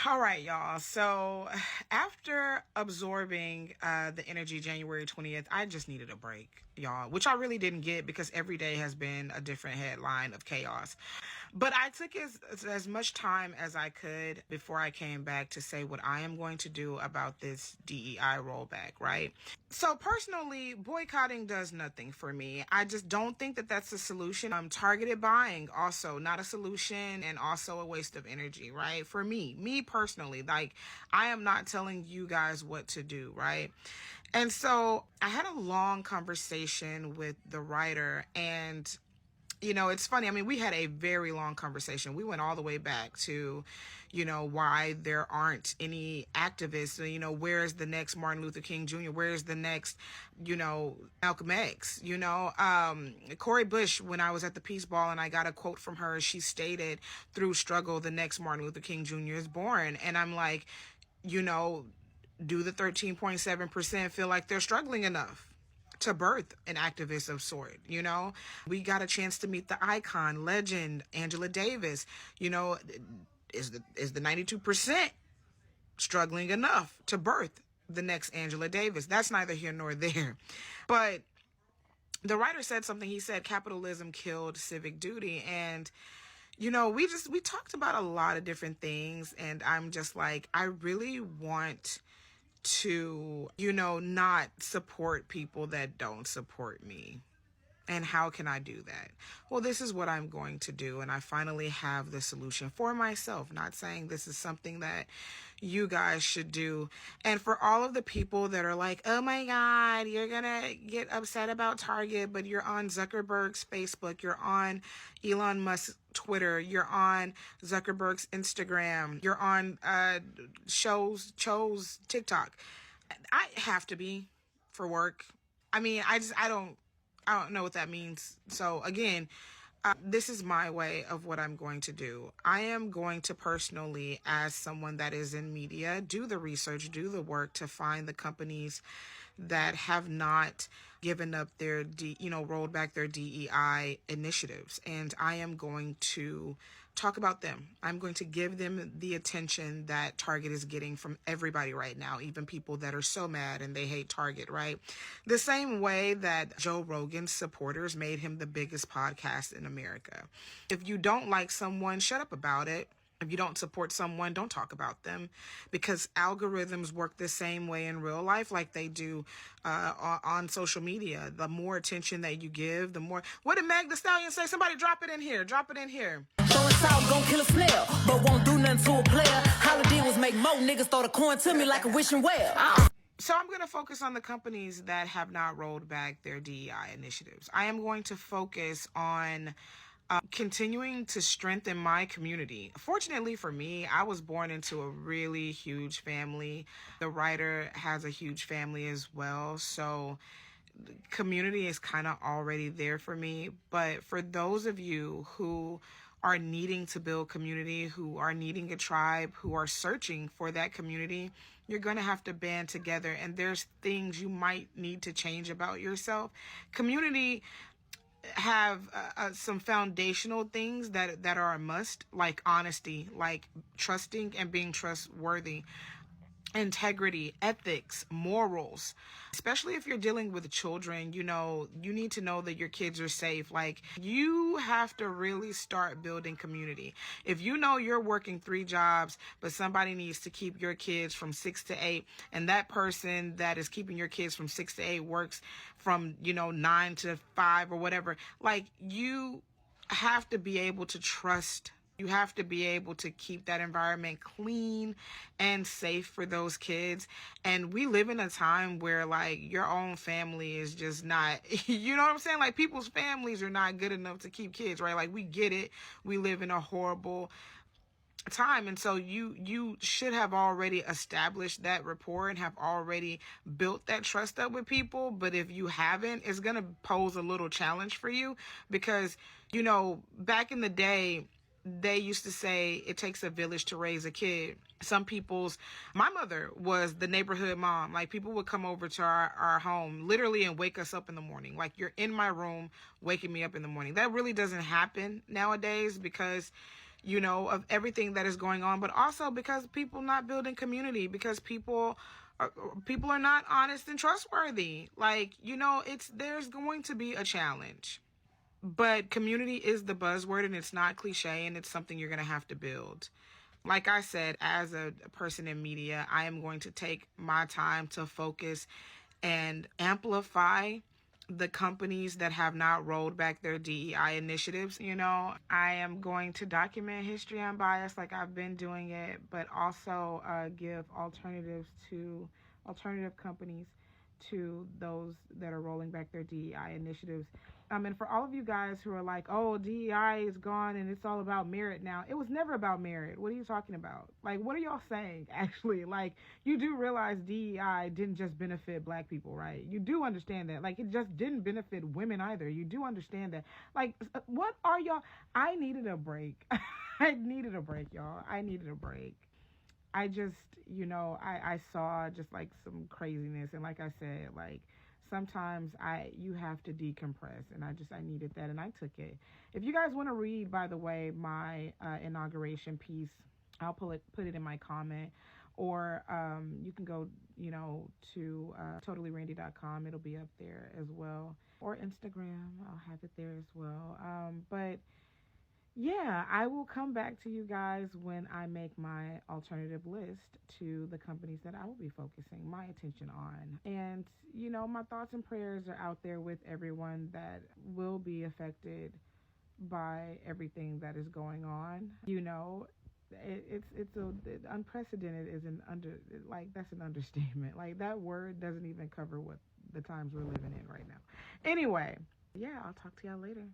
All right, y'all. So after absorbing the energy January 20th, I just needed a break, y'all, which I really didn't get because every day has been a different headline of chaos. But I took as much time as I could before I came back to say what I am going to do about this DEI rollback, right? So personally, boycotting does nothing for me. I just don't think that that's a solution. Targeted buying also not a solution and also a waste of energy, right? For me personally, like I am not telling you guys what to do, right? And so I had a long conversation with the writer, and it's funny. I mean, we had a very long conversation. We went all the way back to, why there aren't any activists. Where's the next Martin Luther King Jr.? Where's the next, Malcolm X? Cori Bush, when I was at the Peace Ball and I got a quote from her, she stated, "Through struggle, the next Martin Luther King Jr. is born." And I'm like, do the 13.7% feel like they're struggling enough to birth an activist of sort? We got a chance to meet the icon, legend, Angela Davis. Is the 92% struggling enough to birth the next Angela Davis? That's neither here nor there. But the writer said something. He said capitalism killed civic duty. And we talked about a lot of different things, and I'm just like, I really want to, not support people that don't support me. And how can I do that? Well, this is what I'm going to do. And I finally have the solution for myself. Not saying this is something that you guys should do. And for all of the people that are like, oh my God, you're going to get upset about Target, but you're on Zuckerberg's Facebook, you're on Elon Musk's Twitter, you're on Zuckerberg's Instagram, you're on Cho's TikTok. I have to be for work. I mean, I don't know what that means. So again, this is my way of what I'm going to do. I am going to personally, as someone that is in media, do the research, do the work to find the companies that have not given up their, rolled back their DEI initiatives. And I am going to talk about them. I'm going to give them the attention that Target is getting from everybody right now, even people that are so mad and they hate Target, right? The same way that Joe Rogan's supporters made him the biggest podcast in America. If you don't like someone, shut up about it. If you don't support someone, don't talk about them, because algorithms work the same way in real life like they do on social media. The more attention that you give, the more... What did Meg Thee Stallion say? Somebody drop it in here. Drop it in here. So it's out, gon' kill a snail, but won't do nothing to a player. All I did was make more niggas throw the coin to me like a wishing well. So I'm going to focus on the companies that have not rolled back their DEI initiatives. I am going to focus on continuing to strengthen my community. Fortunately for me, I was born into a really huge family. The writer has a huge family as well. So community is kind of already there for me. But for those of you who are needing to build community, who are needing a tribe, who are searching for that community, you're going to have to band together. And there's things you might need to change about yourself. Community have some foundational things that are a must, like honesty, like trusting and being trustworthy, integrity, ethics, morals. Especially if you're dealing with children, you need to know that your kids are safe. Like, you have to really start building community. If you know you're working 3 jobs, but somebody needs to keep your kids from 6 to 8, and that person that is keeping your kids from 6 to 8 works from, 9 to 5 or whatever, like, you have to be able to trust. You have to be able to keep that environment clean and safe for those kids. And we live in a time where, like, your own family is just not, you know what I'm saying? Like, people's families are not good enough to keep kids, right? Like, we get it. We live in a horrible time. And so you should have already established that rapport and have already built that trust up with people. But if you haven't, it's going to pose a little challenge for you because, back in the day, they used to say it takes a village to raise a kid. My mother was the neighborhood mom. Like, people would come over to our home literally and wake us up in the morning. Like, you're in my room waking me up in the morning. That really doesn't happen nowadays because, of everything that is going on, but also because people not building community, because people are not honest and trustworthy. Like, there's going to be a challenge. But community is the buzzword, and it's not cliche, and it's something you're going to have to build. Like I said, as a person in media, I am going to take my time to focus and amplify the companies that have not rolled back their DEI initiatives. I am going to document history unbiased like I've been doing it, but also give alternative companies to those that are rolling back their DEI initiatives. And for all of you guys who are like, oh, DEI is gone and it's all about merit now. It was never about merit. What are you talking about? Like, what are y'all saying, actually? Like, you do realize DEI didn't just benefit black people, right? You do understand that. Like, it just didn't benefit women either. You do understand that. Like, what are y'all? I needed a break. I needed a break, y'all. I needed a break. I just, I saw just like some craziness. And like I said, like, sometimes you have to decompress, and I needed that, and I took it. If you guys want to read, by the way, my inauguration piece, I'll put it in my comment, or you can go, to totallyrandy.com. It'll be up there as well, or Instagram. I'll have it there as well. But yeah, I will come back to you guys when I make my alternative list to the companies that I will be focusing my attention on. And, my thoughts and prayers are out there with everyone that will be affected by everything that is going on. It's unprecedented that's an understatement. Like, that word doesn't even cover what the times we're living in right now. Anyway, yeah, I'll talk to y'all later.